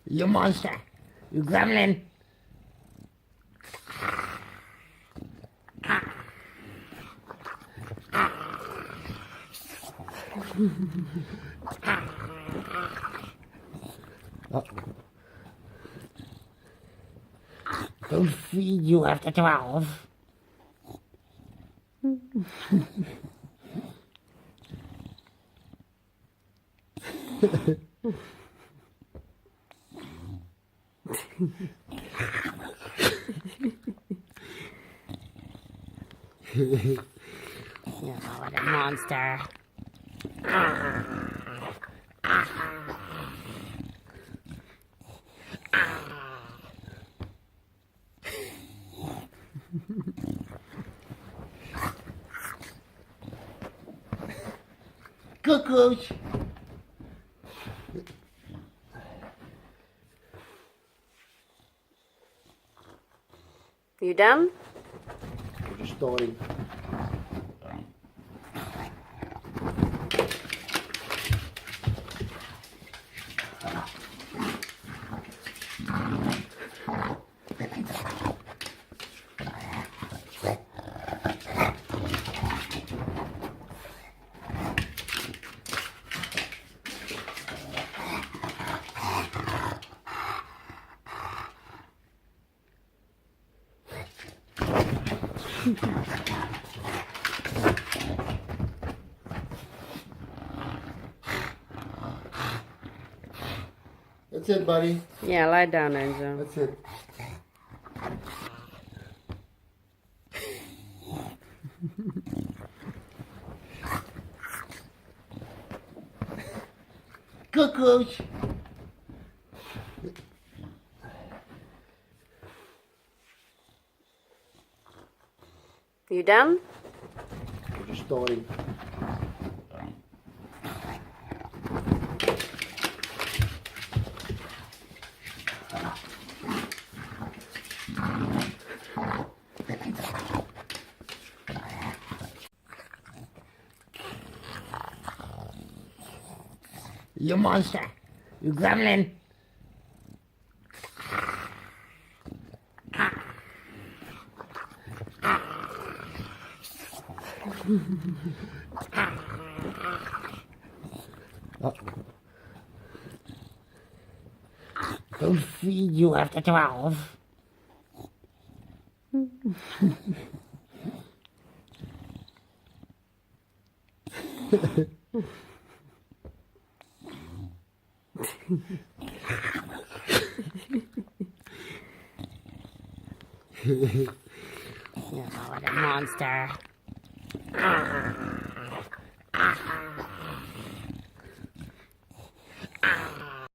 You monster! You gremlin! Oh. Don't feed you after 12. Oh, what a monster. Cuckoos! You done? We're just starting. That's it, buddy. Yeah, lie down, Enzo. That's it. Cuckoos! You done? We're just starting. You monster! You gremlin! Oh. Don't feed you after 12. Oh, what a monster.